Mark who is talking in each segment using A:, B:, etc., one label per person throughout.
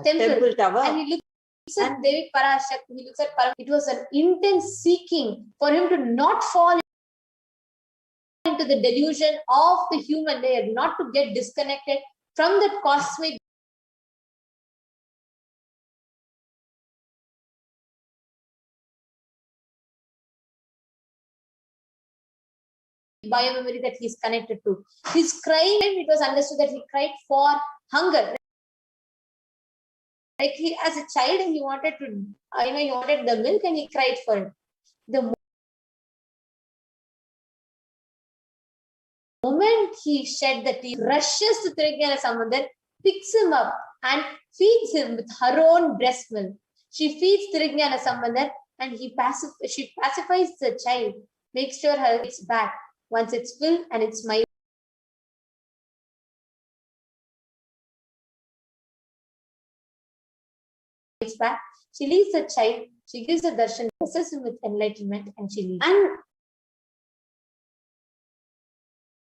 A: temple tower.
B: And he looks at Devi Parashakti, he looks at Parashakti. It was an intense seeking for him to not fall into the delusion of the human layer, not to get disconnected from the cosmic biomemory that he is connected to. His crying, it was understood that he cried for hunger. Like he, as a child, he wanted to, he wanted the milk and he cried for it. The moment he shed the tears, rushes to Trighyana Samandar, picks him up and feeds him with her own breast milk. She feeds Trighyana Samandar and she pacifies the child, makes sure it's back. Once it's filled and it's my back, she leaves the child, she gives the darshan, blesses him with enlightenment, and she leaves.
A: And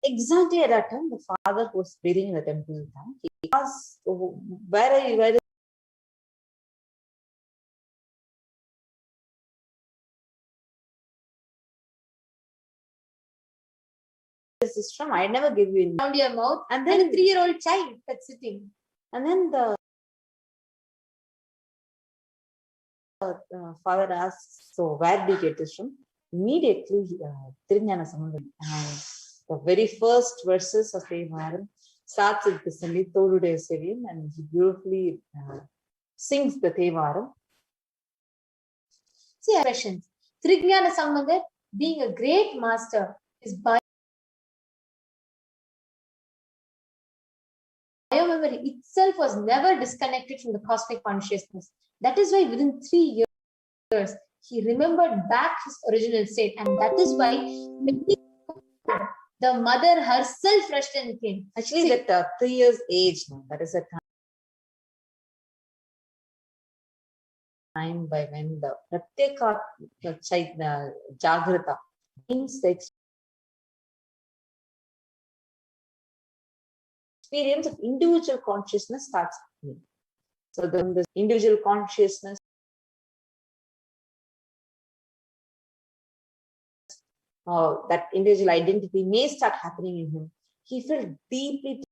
A: exactly at that time, the father who was waiting in the temple, he asked, where is this from? I never give you in
B: around your mouth. And then a 3-year-old child that's sitting.
A: And then the father asks, so where did you get this from? Immediately, Trighyana Samandar, and the very first verses of Thevaram starts with this Thorude Sevim, and he beautifully sings the Thevaram.
B: See expressions. Trighyana Samandar, being a great master, his biomemory itself was never disconnected from the cosmic consciousness. That is why within 3 years, he remembered back his original state. And that is why the mother herself rushed and came.
A: Actually, that 3 years age, that is a time by when the Pratyeka Jagrata means the experience of individual consciousness starts happening. So then this individual consciousness that individual identity may start happening in him. He felt deeply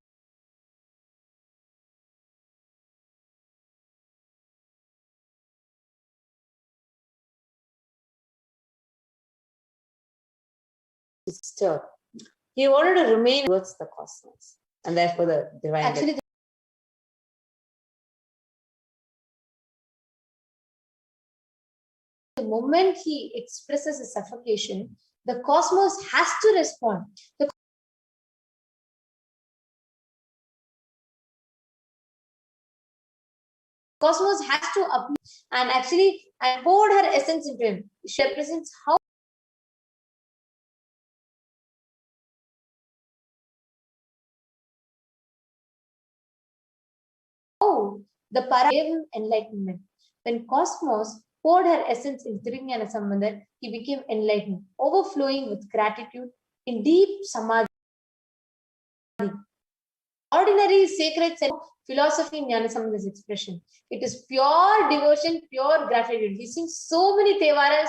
A: disturbed. He wanted to remain towards the cosmos, and therefore the divine.
B: Actually, the moment he expresses a suffocation, the cosmos has to respond. The cosmos has to appear, and actually, I poured her essence into him. She represents how the Para gave him enlightenment. When cosmos poured her essence in Trighyana Samandar, he became enlightened, overflowing with gratitude in deep samadhi. Ordinary sacred philosophy in Jnana Samandar's expression. It is pure devotion, pure gratitude. He sings so many Thevaras,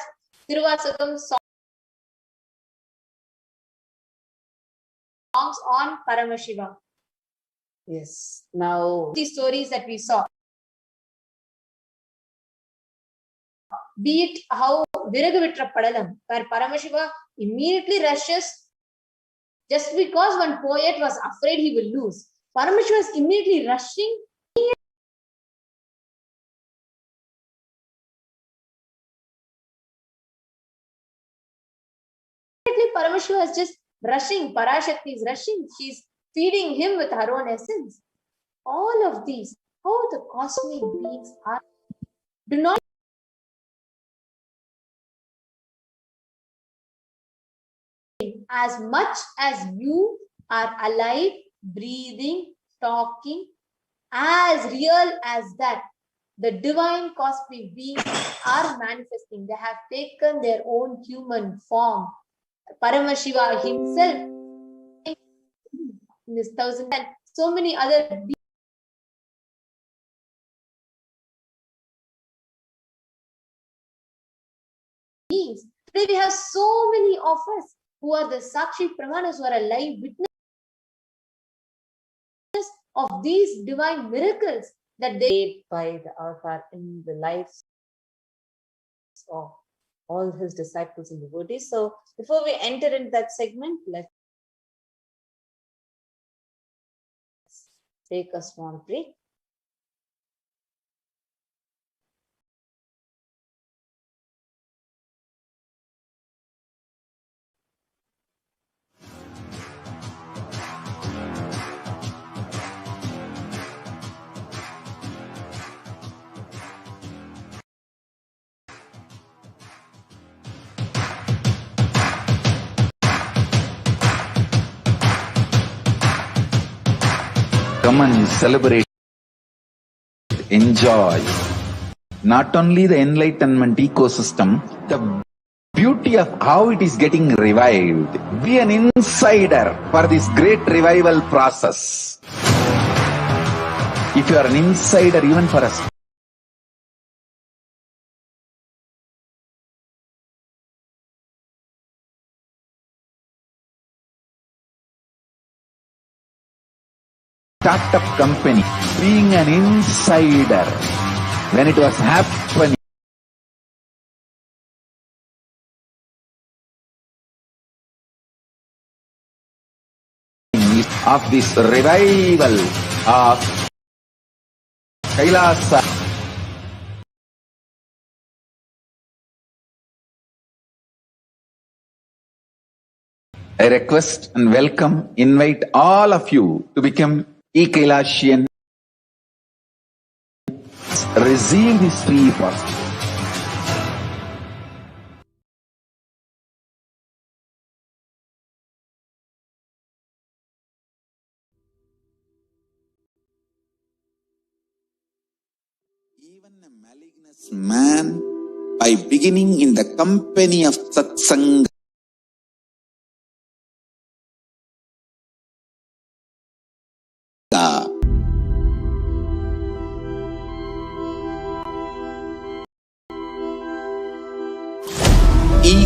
B: Tiruvasakam songs on Paramashiva.
A: Yes. Now,
B: these stories that we saw, be it how Viragavitra Padalam, where Paramashiva immediately rushes just because one poet was afraid he will lose. Paramashiva is immediately rushing. Immediately Paramashiva is just rushing. Parashakti is rushing. She's feeding him with her own essence. All of these, how the cosmic beings are, do not as much as you are alive, breathing, talking, as real as that, the divine cosmic beings are manifesting. They have taken their own human form. Paramashiva himself in this 1000 and so many other Today we have so many of us who are the Sakshi Pramanas, who are a live witness of these divine miracles that they
A: made by the avatar in the lives of all his disciples and devotees. So before we enter into that segment, let's take a small break.
C: Come and celebrate, enjoy not only the enlightenment ecosystem, the beauty of how it is getting revived. Be an insider for this great revival process. If you are an insider even for a startup company, being an insider when it was happening, of this revival of Kailasa. I request and welcome, invite all of you to become Kailashian. Receive this free first. Even a malignant man, by beginning in the company of satsanga,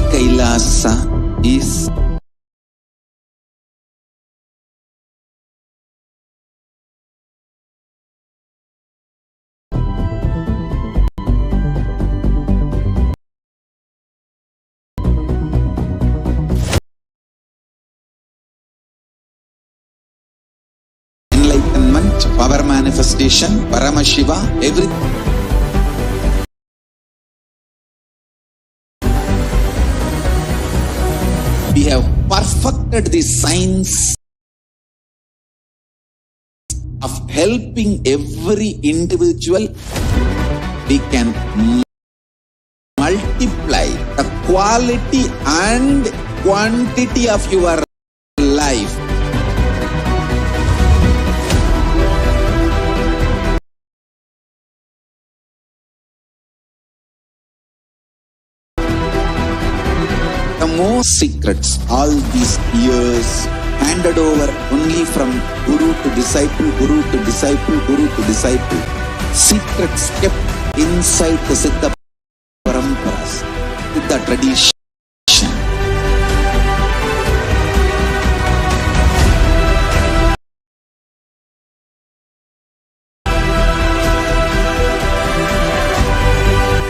C: Kailasa is enlightenment, power manifestation, Paramashiva, everything. We have perfected the science of helping every individual. We can multiply the quality and quantity of your life. The more secrets all these years handed over only from guru to disciple, guru to disciple, guru to disciple. Secrets kept inside the Siddha Paramparas, Siddha tradition.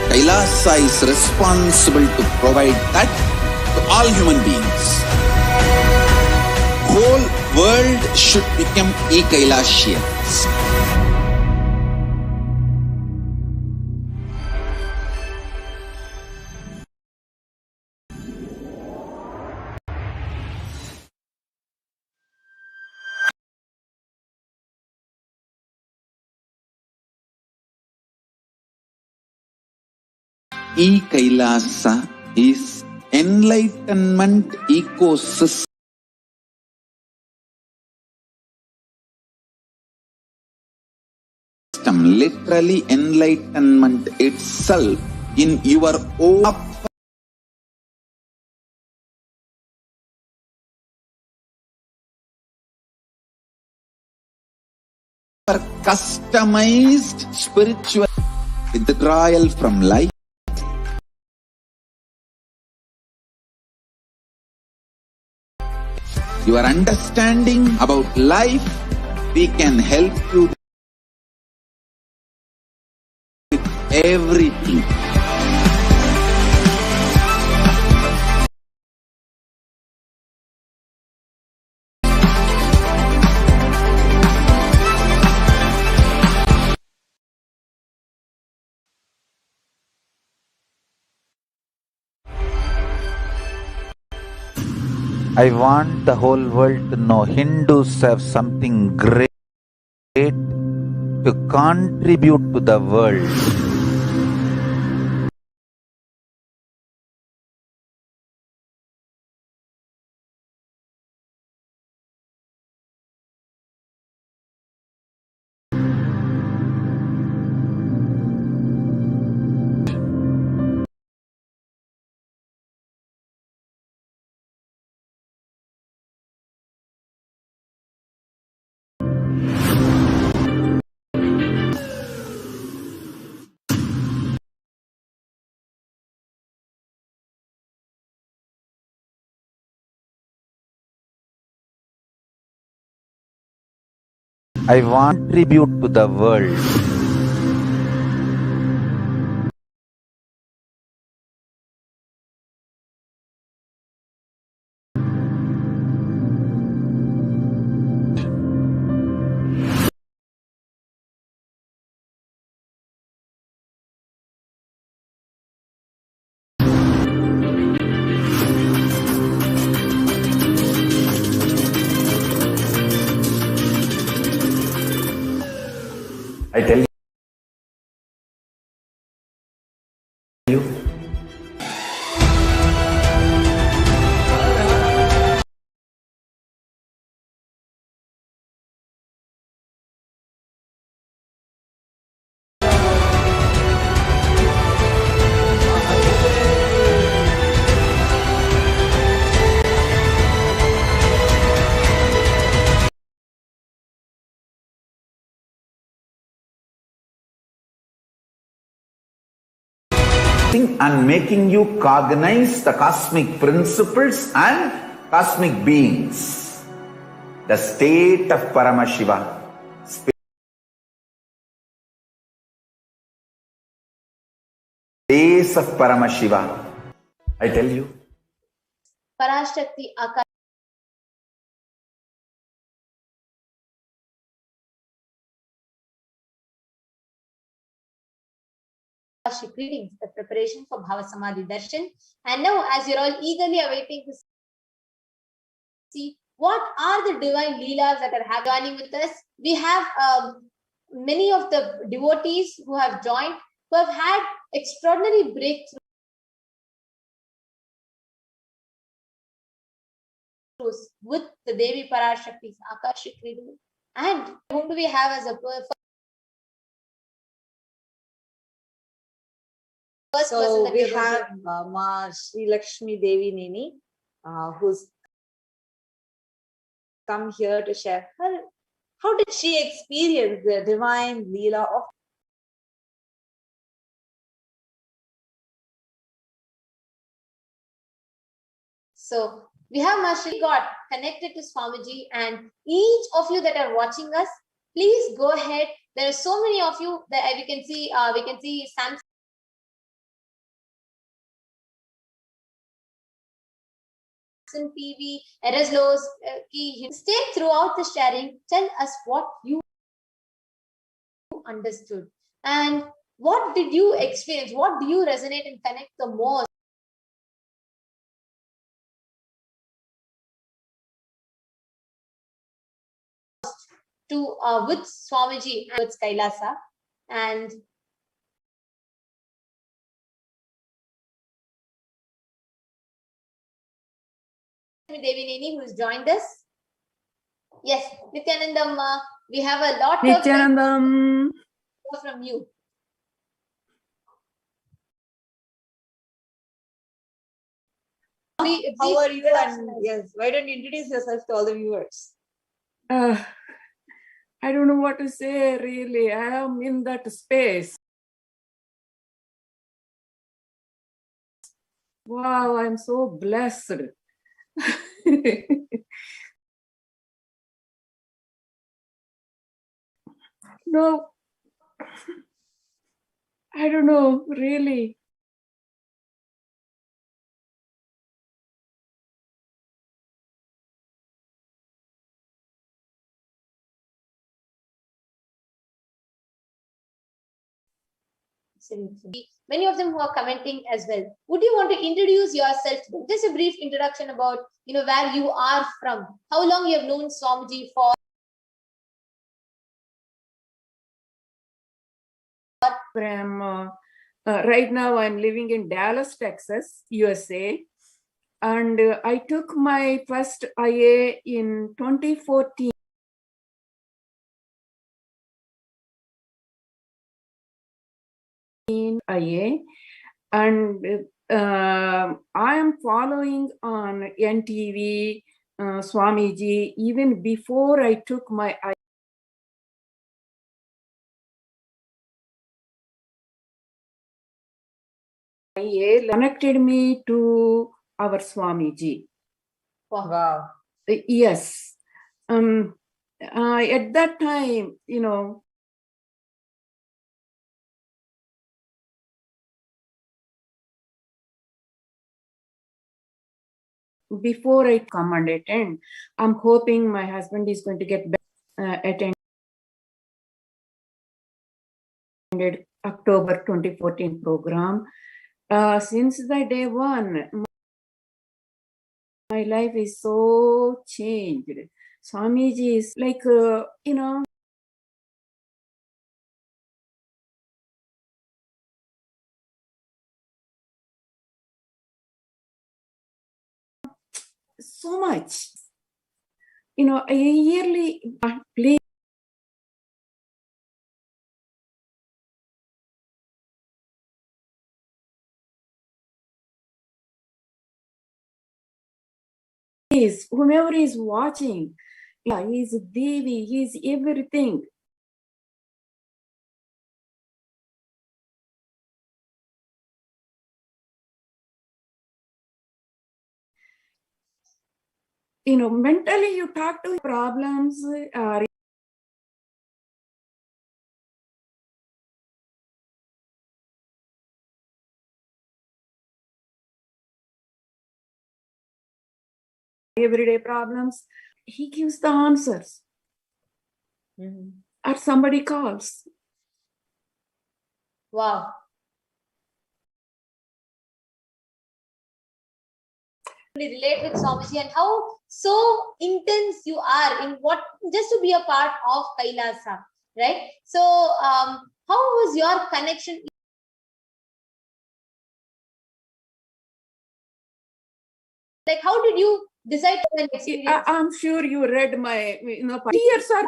C: Kailasa is responsible to provide that to all human beings. Whole world should become Kailashians. Kailasa is enlightenment ecosystem. Literally enlightenment itself in your own customized spiritual withdrawal from life. your understanding about life, we can help you with everything. I want the whole world to know Hindus have something great to contribute to the world. I want to contribute to the world. I tell you, and making you cognize the cosmic principles and cosmic beings. The state of Paramashiva. Space of Paramashiva. I tell you.
B: Parashakti Akaschic readings, the preparation for Bhava Samadhi Darshan. And now, as you're all eagerly awaiting to see what are the divine leelas that are joining with us, we have many of the devotees who have joined, who have had extraordinary breakthroughs with the Devi Parashakti's Akashic reading. And whom do we have as a first person?
A: So
B: that
A: we
B: you're going
A: have Ma Sri Lakshmi Devi Nini, who's come here to share her. How did she experience the divine Leela of?
B: So we have Mashri got connected to Swamiji, and each of you that are watching us, please go ahead. There are so many of you that we can see Samson PV, Eraslos, stay throughout the sharing. Tell us what you understood and what did you experience? What do you resonate and connect the most to with Swamiji and with Kailasa? And Devi Nini, who's joined us. Yes, Nityanandam, we have a lot
D: Nityanandam
B: from you.
A: How are you? And yes, why don't you introduce yourself to all the viewers?
D: I don't know what to say, really. I am in that space. Wow, I'm so blessed. No, I don't know, really.
B: Many of them who are commenting as well. Would you want to introduce yourself? Just a brief introduction about where you are from, how long you have known Swamiji for.
D: From right now, I'm living in Dallas, Texas, USA, and I took my first IA in 2014. IA, and I am following on NTV Swamiji even before I took my IA, connected me to our Swamiji.
A: Wow.
D: Yes. At that time, before I come and attend, I'm hoping my husband is going to get attended October 2014 program. Since the day one, my life is so changed. Swamiji is like, so much. A yearly, please. Whomever is watching, he's Devi, he's everything. Mentally you talk to problems, everyday problems, he gives the answers. Or somebody calls.
B: Wow. Relate with Swamiji and how so intense you are in what just to be a part of Kailasa, right? So how was your connection? Like, how did you decide to experience?
D: I'm sure you read my, tears are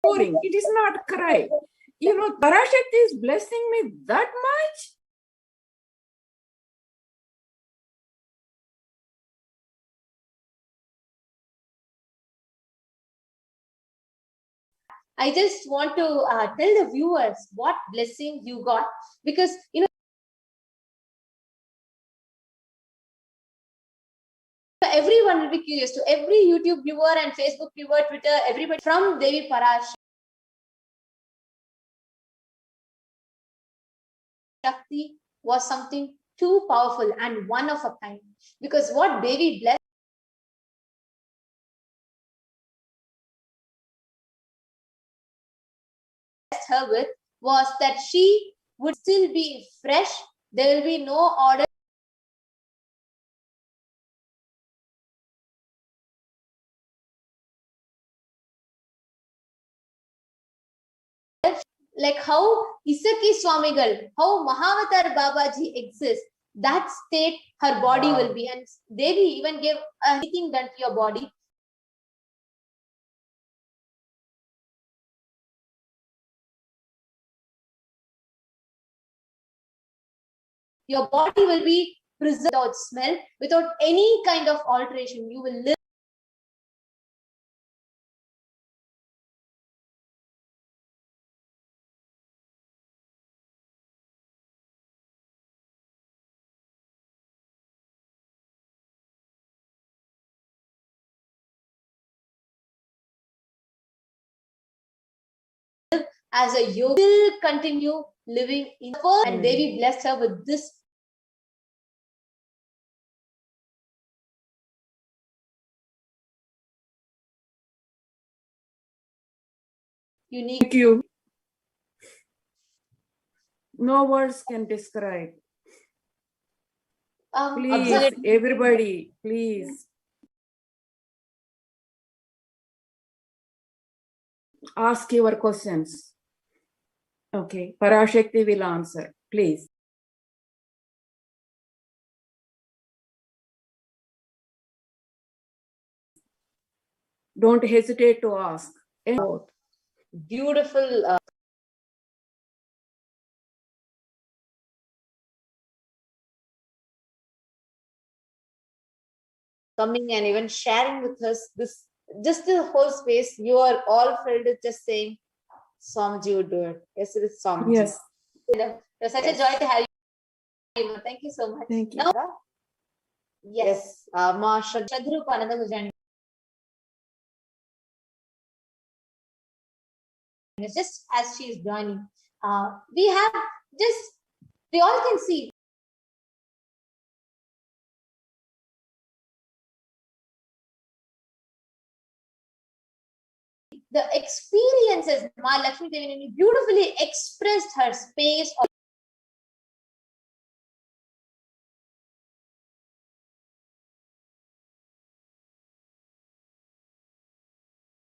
D: pouring. It is not cry. Parashakti is blessing me that much.
B: I just want to tell the viewers what blessing you got, because everyone will be curious. To every YouTube viewer and Facebook viewer, Twitter, everybody from Devi Parashakti was something too powerful and one of a kind. Because what Devi blessed her with was that she would still be fresh. There will be no order. Like how Isaki Swamigal, how Mahavatar Babaji exists, that state her body will be. And Devi even gave anything done to your body. Your body will be preserved without smell, without any kind of alteration. You will live. as a yogi will continue living in the world, and Devi blessed her with this unique.
D: Thank you. No words can describe. Please,
B: Absolutely.
D: everybody, please. Ask your questions. Okay, Parashakti will answer, please. Don't hesitate to ask.
A: Beautiful. Coming and even sharing with us this, just the whole space. You are all filled with just saying, Swamiji would do it. Yes, it is Swamiji.
D: Yes.
B: It was such a joy to have you. Thank you so much.
D: Thank you.
B: Now, yes, Ma Shadrupananda was joining. Just as she is joining, we all can see the experiences. Ma Lakshmi Devi beautifully expressed her space.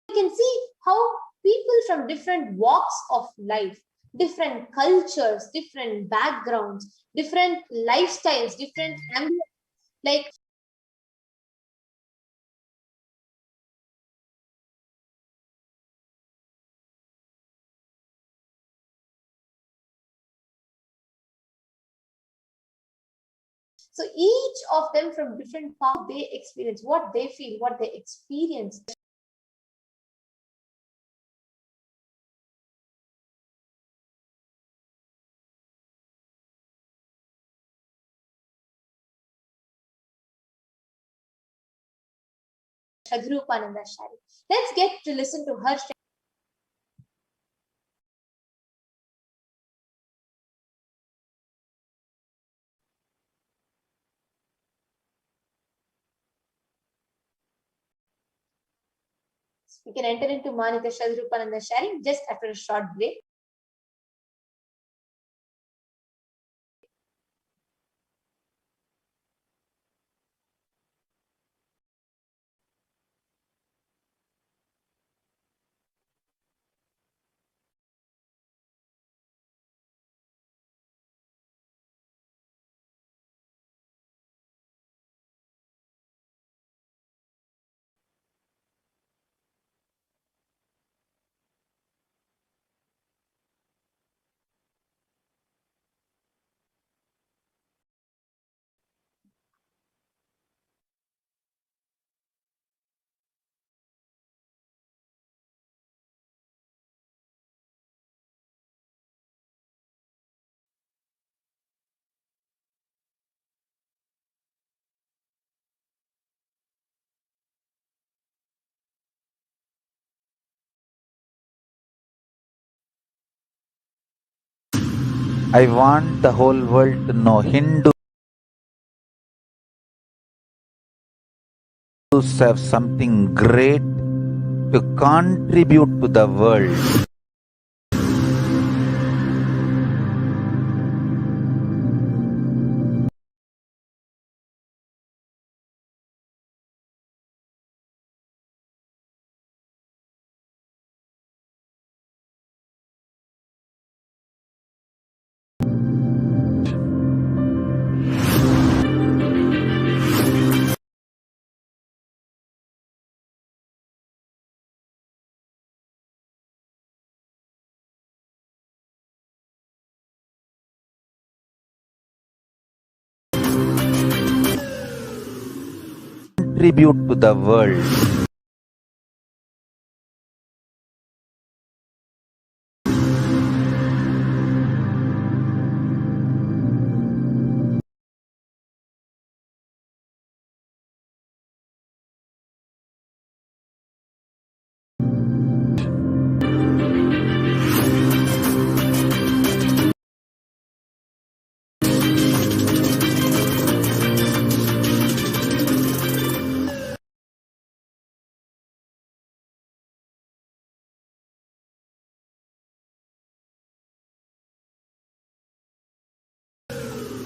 B: You can see how people from different walks of life, different cultures, different backgrounds, different lifestyles, different ambience, like so each of them from different paths, they experience what they feel, what they experience. Shadrupananda sharing. Let's get to listen to her. We can enter into Manita Shadrupananda sharing just after a short break.
C: I want the whole world to know Hindus have something great to contribute to the world. Contribute to the world.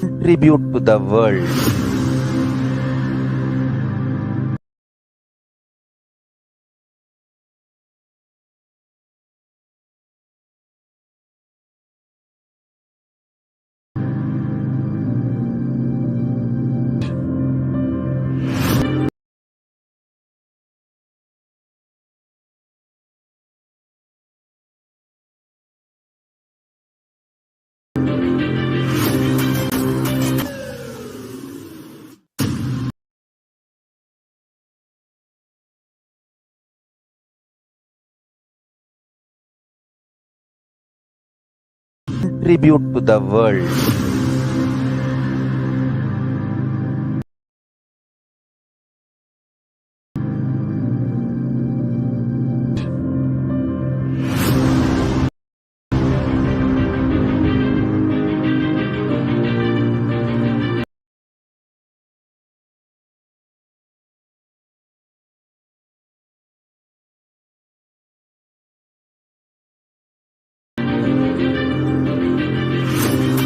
C: contribute to the world. Contribute to the world.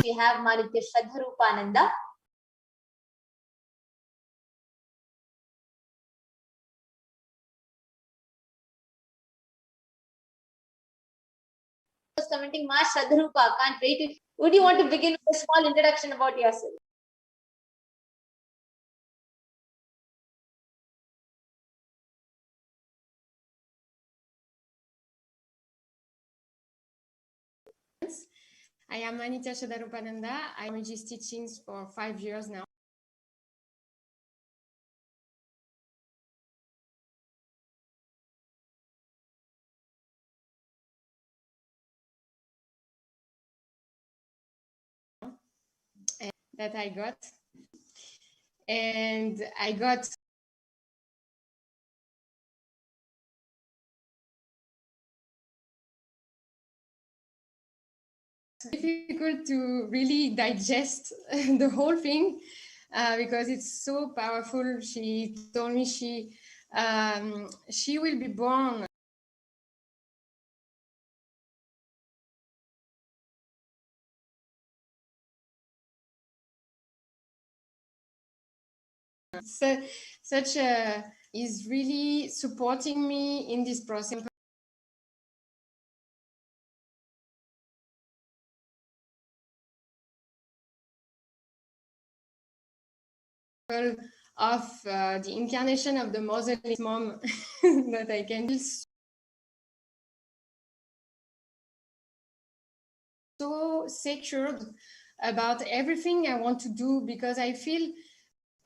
B: We have Manitya Shraddharupananda. Commenting, Ma Shraddharupa, can't wait. Would you want to begin with a small introduction about yourself?
E: I am Manitya Shraddharupananda. I'm in GIS teachings for 5 years now. And that I got. And I got difficult to really digest the whole thing because it's so powerful. She told me she will be born such a is really supporting me in this process. Of the incarnation of the motherless mom that I can feel so secured about everything I want to do, because I feel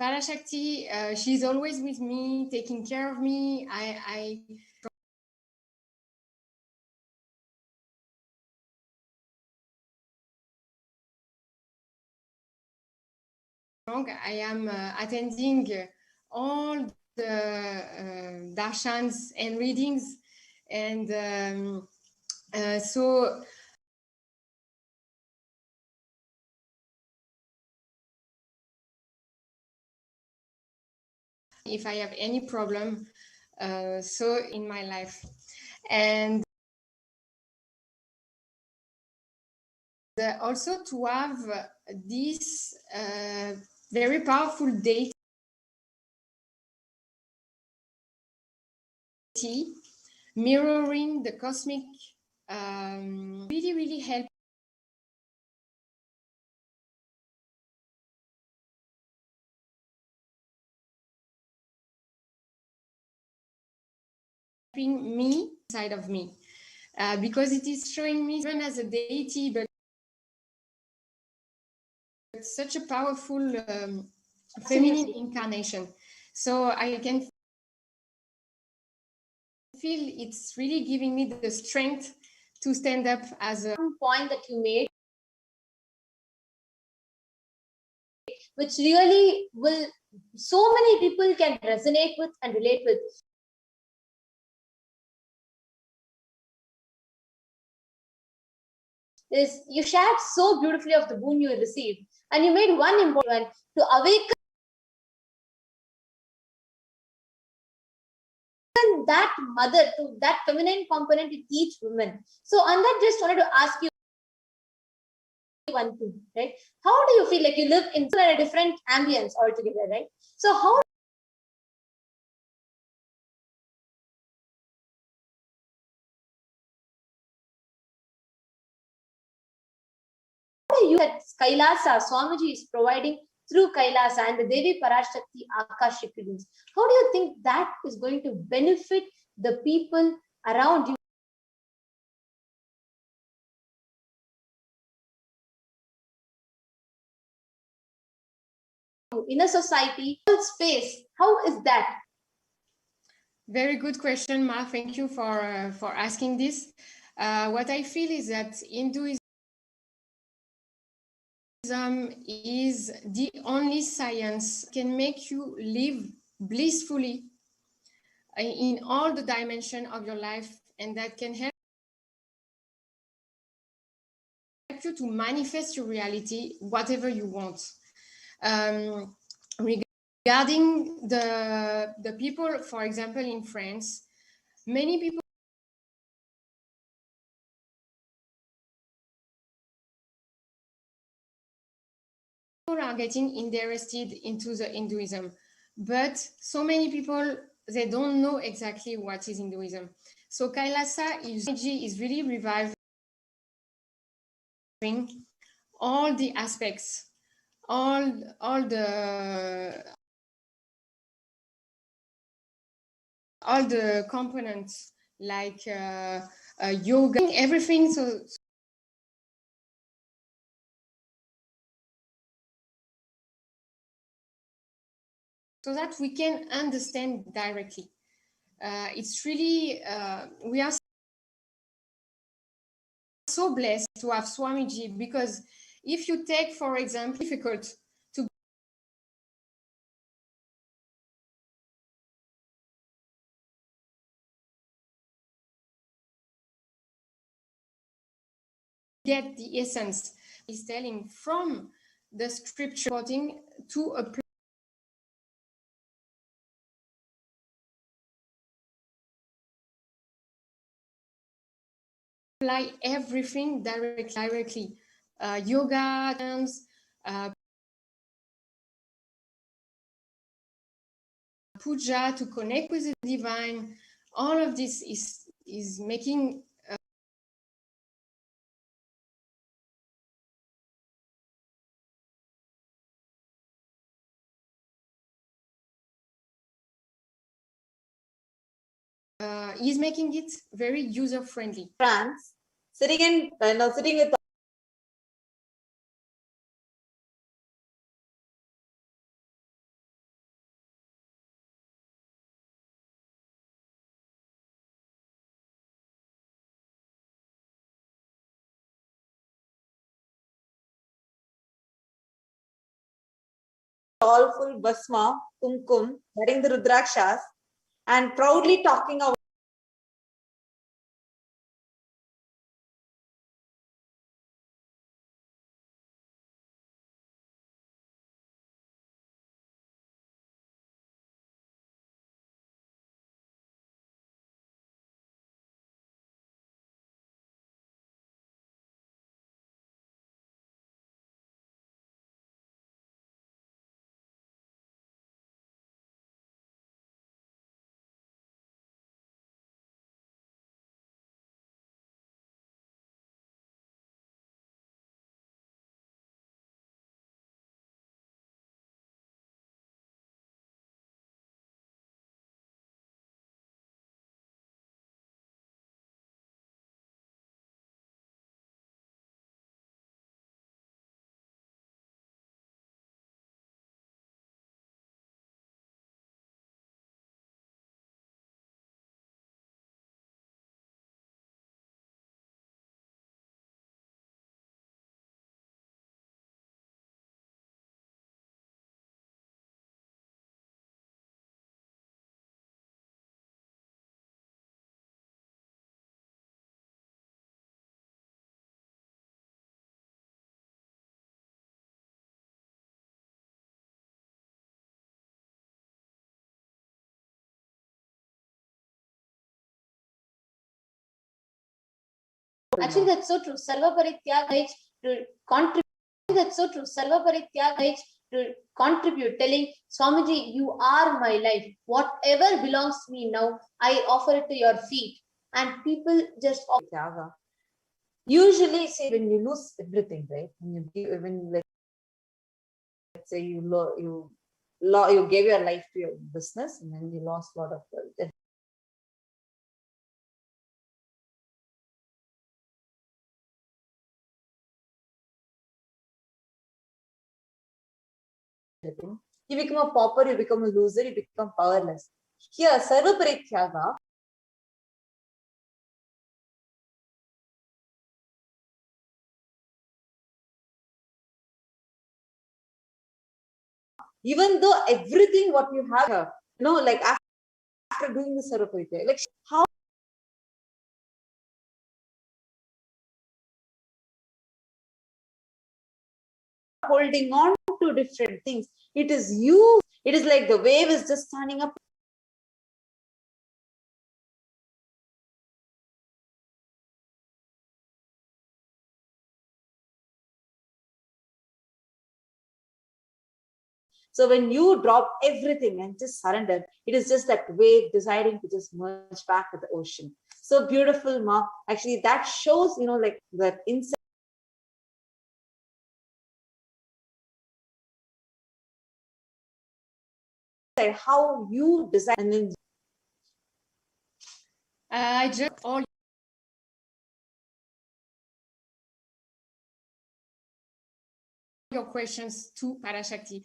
E: Parashakti, she's always with me, taking care of me. I am attending all the darshans and readings, and so if I have any problem so in my life, and also to have this very powerful deity mirroring the cosmic really help me inside of me, because it is showing me even as a deity, but such a powerful feminine incarnation. So I can feel it's really giving me the strength to stand up as a
B: point that you made, which really will so many people can resonate with and relate with. Is you shared so beautifully of the boon you received, and you made one important one to awaken that mother, to that feminine component in each woman. So on that, just wanted to ask you one thing, right? How do you feel? Like you live in a different ambience altogether, right? So how do you that Kailasa Swamiji is providing through Kailasa and the Devi Parashakti Akaschic readings? How do you think that is going to benefit the people around you in a society, space? How is that?
E: Very good question, Ma. Thank you for asking this. What I feel is that Hinduism is the only science can make you live blissfully in all the dimensions of your life, and that can help you to manifest your reality, whatever you want. Regarding the people, for example, in France, many people are getting interested into the Hinduism, but so many people, they don't know exactly what is Hinduism. So Kailasa is really reviving all the aspects, all the components, like yoga, everything. So that we can understand directly. It's really, we are so blessed to have Swamiji, because if you take, for example, difficult to get the essence, is telling from the scripture to apply everything directly. Yoga, dance, puja to connect with the divine. All of this is making is making it very user friendly.
A: France, sitting with all full basma, kumkum, wearing the rudrakshas, and proudly talking about
B: Actually, that's so true. Sarva Parityaga, to contribute. That's so true. Sarva Parityaga to contribute, telling Swamiji, you are my life. Whatever belongs to me now, I offer it to your feet. And people just
A: Tyaga. Usually, say when you lose everything, right? When let's say you gave your life to your business and then you lost a lot of everything. You become a pauper, you become a loser, you become powerless. Here, Sarva Parityaga, even though everything what you have here, like after doing the Sarva Parityaga, like how holding on to different things. It is you. It is like the wave is just standing up. So when you drop everything and just surrender, it is just that wave deciding to just merge back with the ocean. So beautiful, Ma. Actually, that shows, like that inside how you design and then
E: I just all your questions to Parashakti.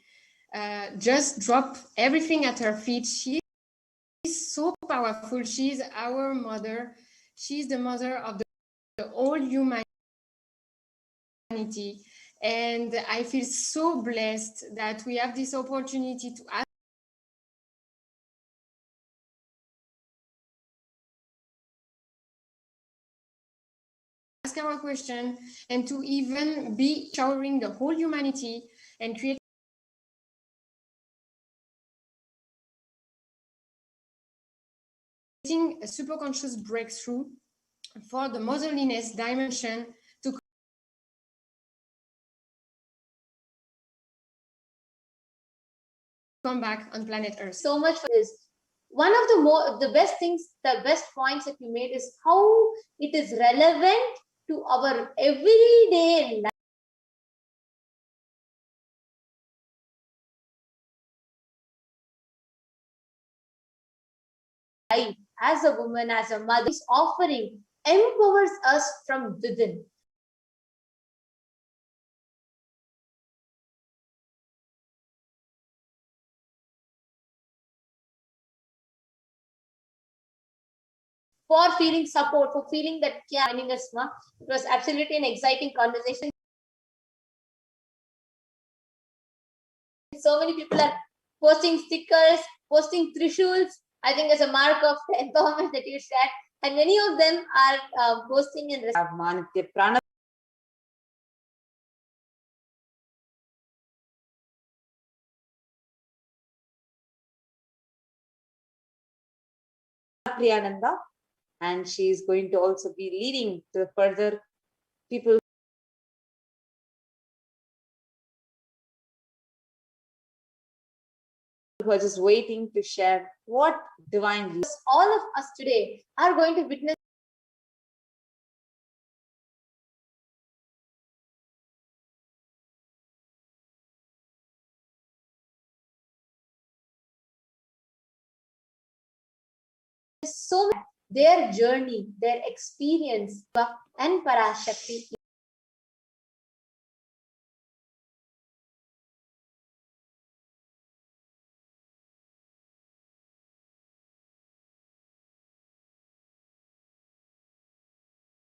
E: Just drop everything at her feet. She is so powerful. She's our mother. She's the mother of the whole humanity. And I feel so blessed that we have this opportunity to ask our question and to even be showering the whole humanity and creating a superconscious breakthrough for the motherliness dimension to come back on planet Earth.
B: So much for this. One of the best points that you made is how it is relevant to our everyday life. As a woman, as a mother, this offering empowers us from within. For feeling support, for feeling that joining us, Ma. It was absolutely an exciting conversation. So many people are posting stickers, posting trishuls. I think as a mark of the empowerment that you shared. And many of them are posting and
A: Manitya Prana Priyananda, and she is going to also be leading to further people who are just waiting to share what divine.
B: all of us today are going to witness so much. Their journey, their experience, and Parashakti.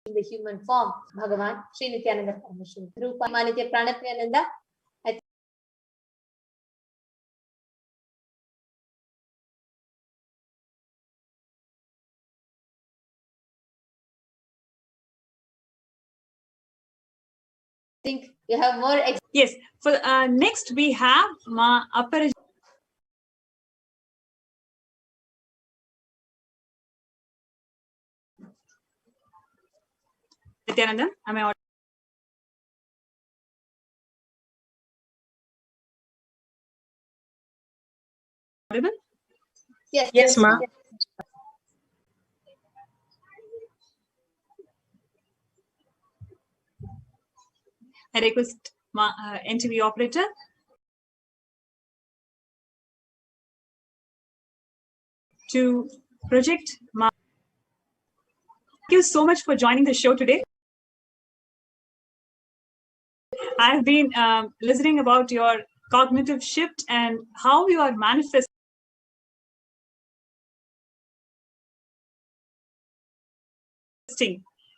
B: In the human form, Bhagavan, Sri Nityananda Paramahansa, Rupa Manitya Pranapriyananda. I think you have more.
F: Yes. For next we have Ma Aparajita. Nityananda, am I audible? audible?
B: Yes.
G: Yes, ma.
F: I request NTV operator. To project ma. Thank you so much for joining the show today. I've been listening about your cognitive shift and how you are manifesting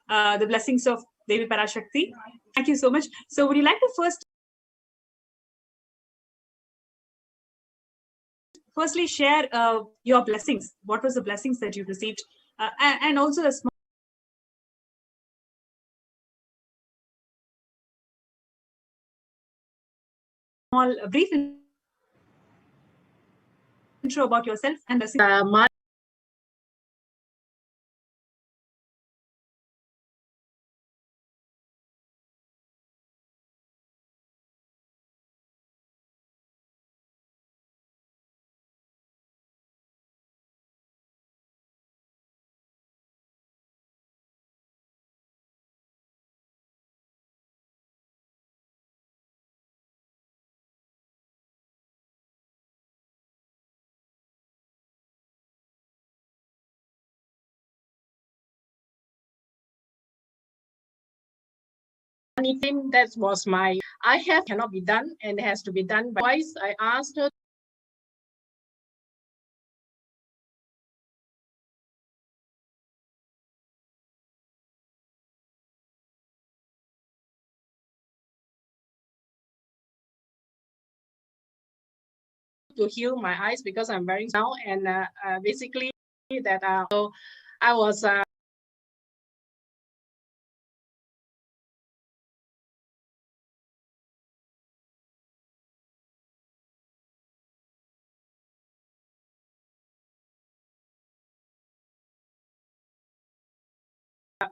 F: the blessings of Devi Parashakti. Thank you so much. So would you like to firstly share your blessings? What was the blessings that you received? And also a small brief intro about yourself and blessings.
G: Anything that was I cannot be done and it has to be done. But twice I asked her to heal my eyes because I'm wearing now, and basically that so I was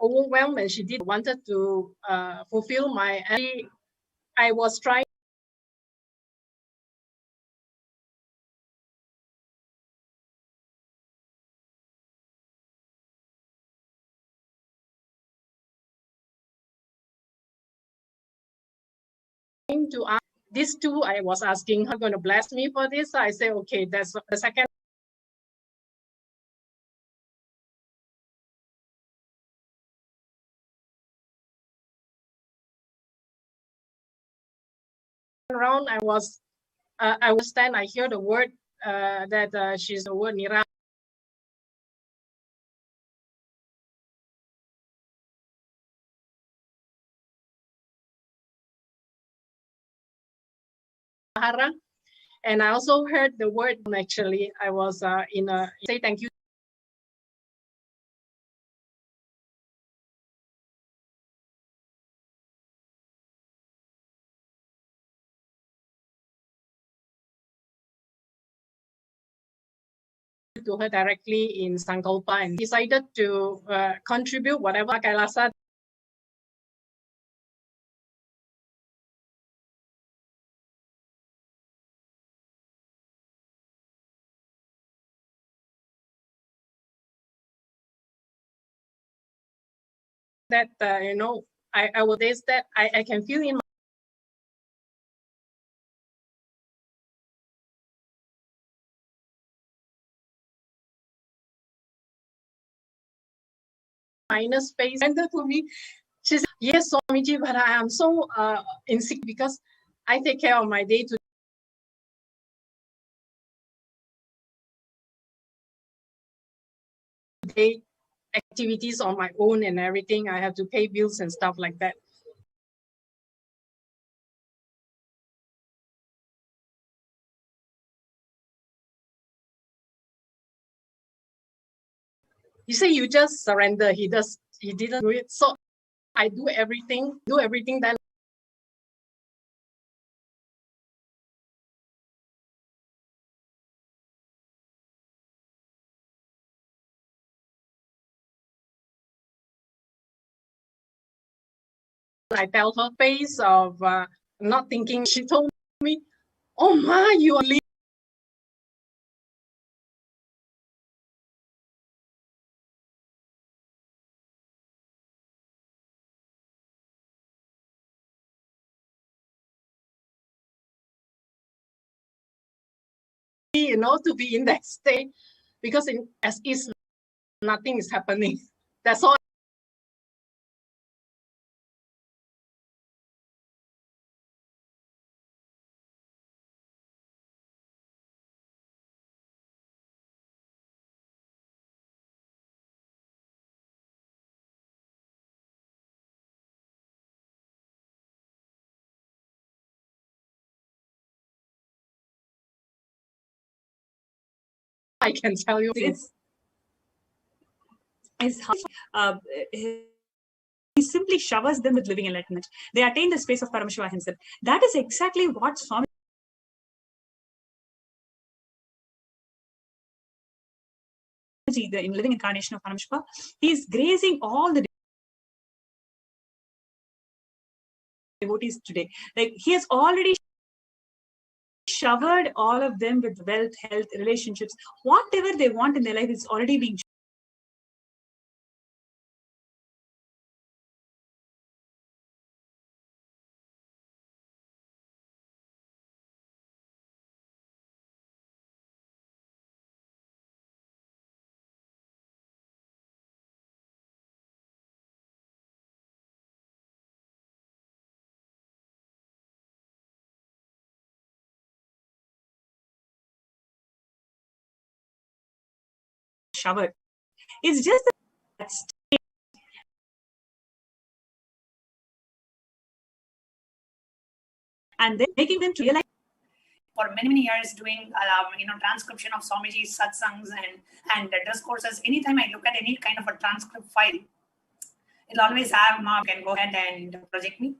G: overwhelmed, and she did wanted to fulfill my. I was trying to ask these two. I was asking her, going to bless me for this. I say, okay, that's the second round. I was stand. I hear the word that she's the word Nira. And I also heard the word, actually, I was in a say thank you to her directly in Sankalpa, and decided to contribute whatever Kailasa that I will taste that I can feel in my inner space. And to me, she said, yes, Swamiji, but I am so insecure because I take care of my day-to-day activities on my own and everything. I have to pay bills and stuff like that. You say you just surrender. He didn't do it. So I do everything then. I tell her face of not thinking. She told me, "Oh ma, you are to be in that state, because as is, nothing is happening. That's all. I can tell you.
F: He simply showers them with living enlightenment. They attain the space of Paramashiva himself. That is exactly what Swami the living incarnation of Paramashiva. He is grazing all the devotees today. Like, he has already showered all of them with wealth, health, relationships. Whatever they want in their life is already being showered. It's just that state. And then making them to realize.
H: For many years doing transcription of Swamiji's satsangs and discourses. Anytime I look at any kind of a transcript file, it'll always have Mark and go ahead and project me.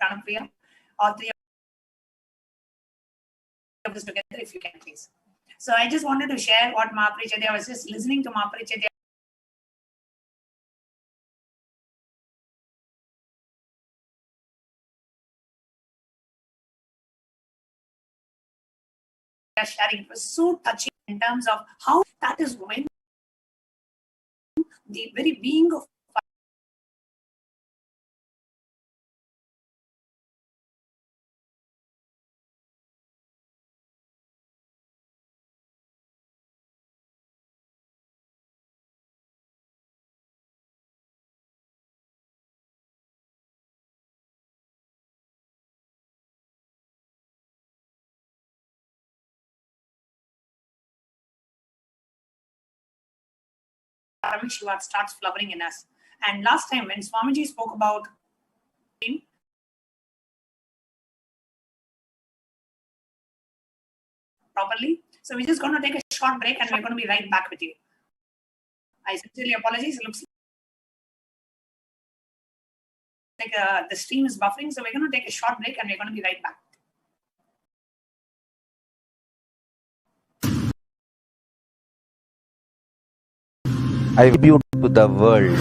H: Pranapriya, all three of us together, if you can, please. So I just wanted to share what Mahaprabhu Chaitanya, I was just listening to Mahaprabhu Chaitanya sharing. It was so touching in terms of how that is when the very being of Paramashiva starts flowering in us. And last time when Swamiji spoke about him, properly, so we're just going to take a short break and we're going to be right back with you. I sincerely apologize. It looks like the stream is buffering, so we're going to take a short break and we're going to be right back.
C: I tribute to the world.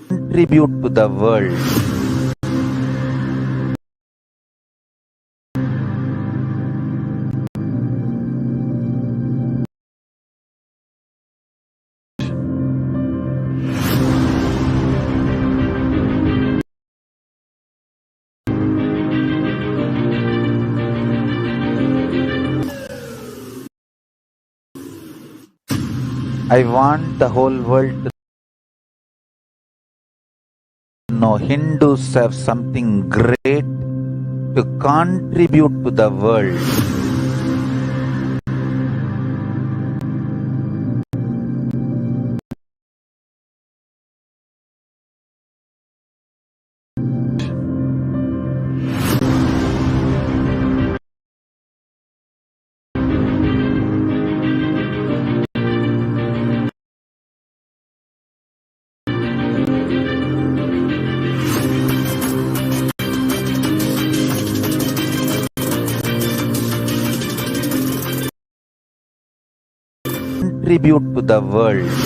C: Contribute to the world. I want the whole world to know Hindus have something great to contribute to the world.
I: contribute to the world.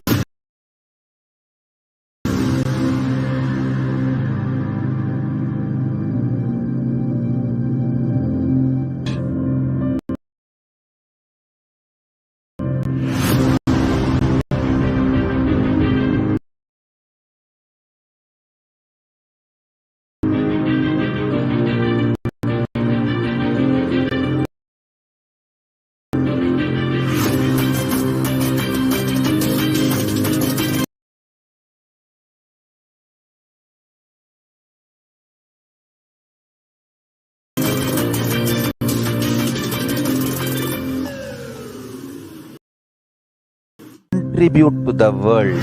I: Contribute to the world.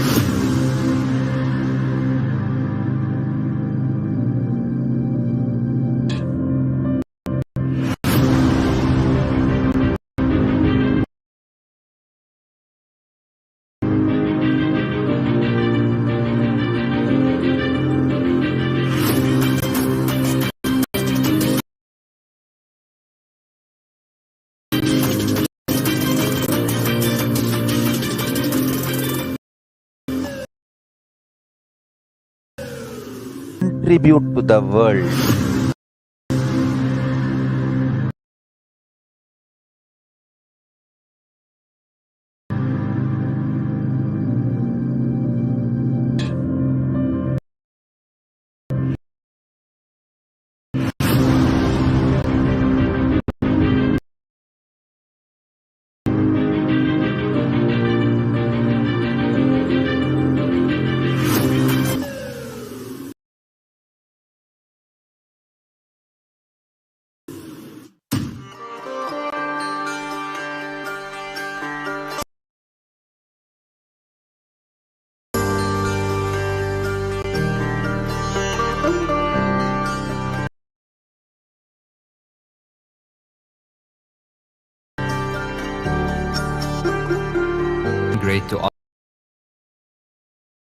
I: Contribute to the world. Great to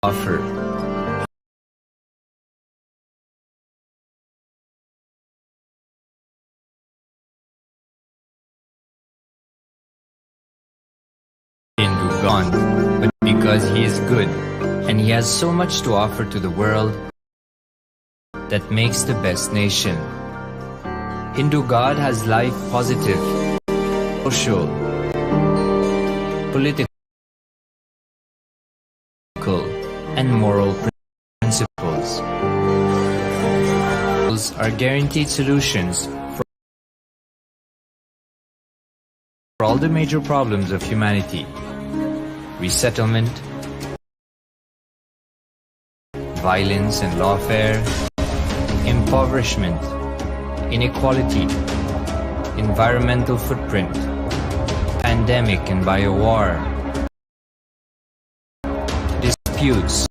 I: offer. Hindu God, but because he is good and he has so much to offer to the world, that makes the best nation. Hindu God has life positive, social, political, and moral principles are guaranteed solutions for all the major problems of humanity: resettlement, violence and lawfare, impoverishment, inequality, environmental footprint, pandemic and biowar, disputes,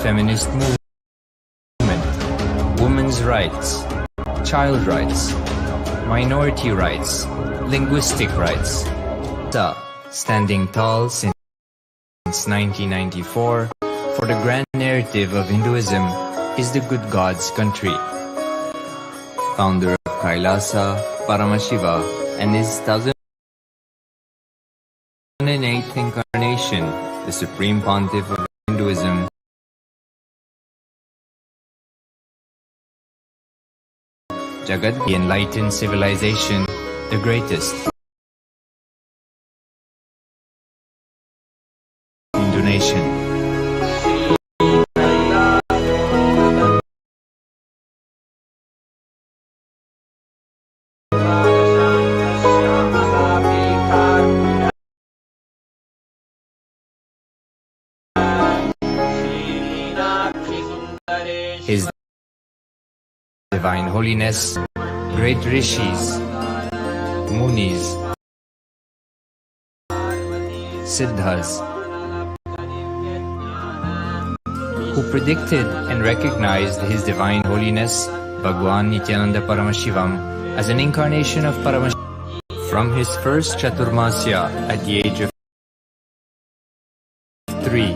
I: feminist movement, women's rights, child rights, minority rights, linguistic rights. Standing tall since 1994 for the grand narrative of Hinduism is the good God's country. Founder of Kailasa, Paramashiva, and his 1008th incarnation, the Supreme Pontiff of Hinduism, Jagat, the enlightened civilization, the greatest Hindu nation. His Divine Holiness, great rishis, munis, siddhas, who predicted and recognized His Divine Holiness, Bhagwan Nityananda Paramashivam, as an incarnation of Paramashiva from his first Chaturmasya at the age of 3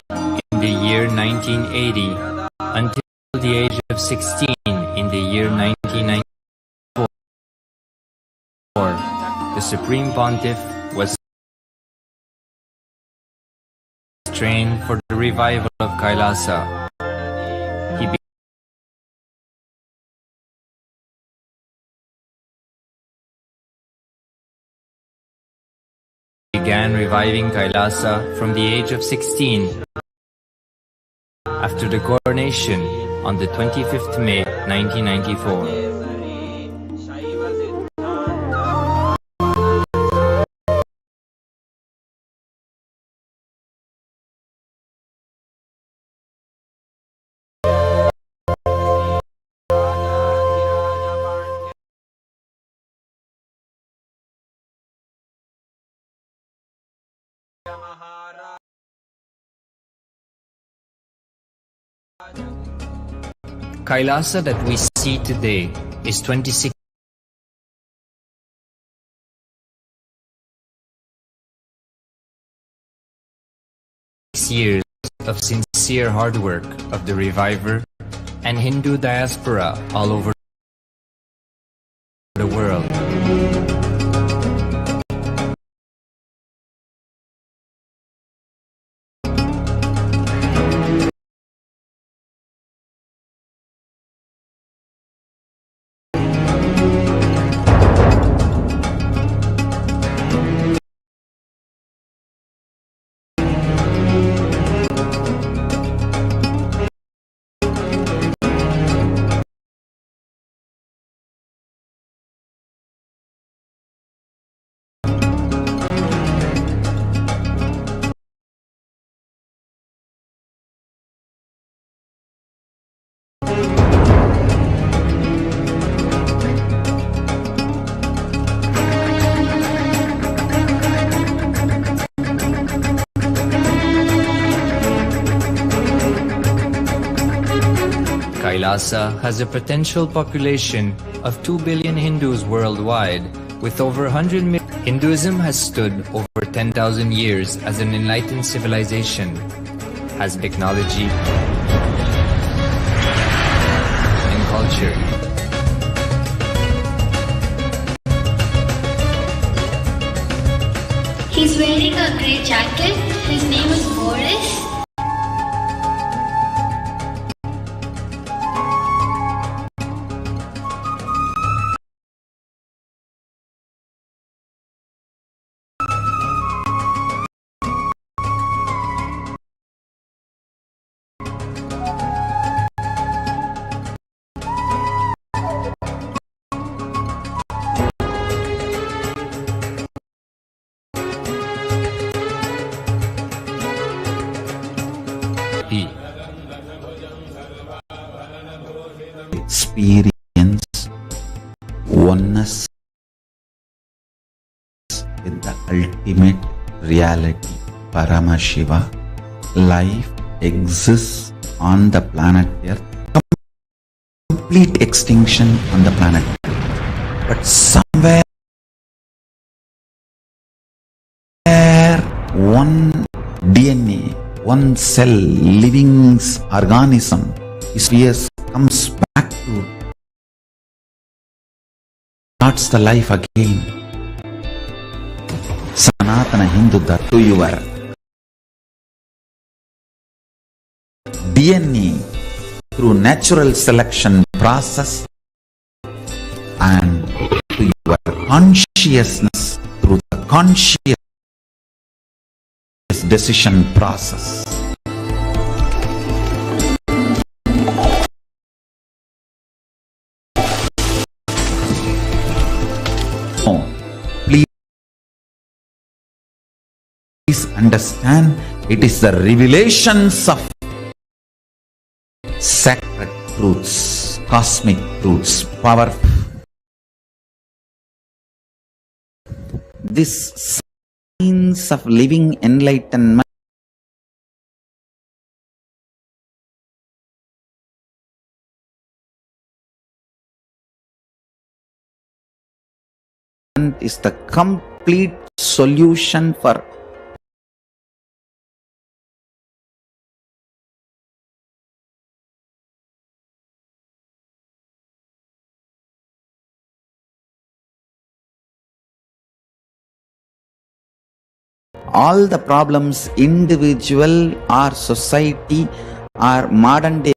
I: in the year 1980 until the age of 16 in the year 1994. The Supreme Pontiff was trained for the revival of Kailasa. He began reviving Kailasa from the age of 16 after the coronation on the 25th May 1994. Kailasa that we see today is 26 years of sincere hard work of the reviver and Hindu diaspora all over the world. Kailasa has a potential population of 2 billion Hindus worldwide, with over 100 million. Hinduism has stood over 10,000 years as an enlightened civilization, has technology and culture.
J: He's wearing a grey jacket. His name is Boris.
C: Experience oneness with the ultimate reality, Paramashiva. Life exists on the planet Earth. Complete extinction on the planet Earth. But somewhere one DNA, one cell, living organism, comes back to starts the life again. Sanatana Hindu to your DNA through natural selection process and to your consciousness through the conscious decision process. Please understand, it is the revelations of sacred truths, cosmic truths, powerful. This signs of living enlightenment is the complete solution for all the problems, individual or society or modern day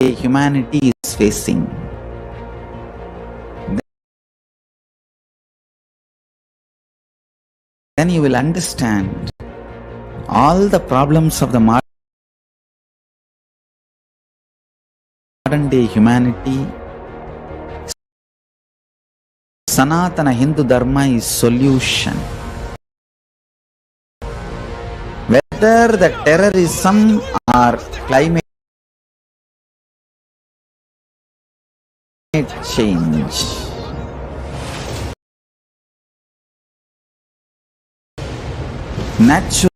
C: humanity is facing, then you will understand all the problems of the modern day humanity. Sanatana Hindu Dharma is solution. Whether the terrorism or climate change, natural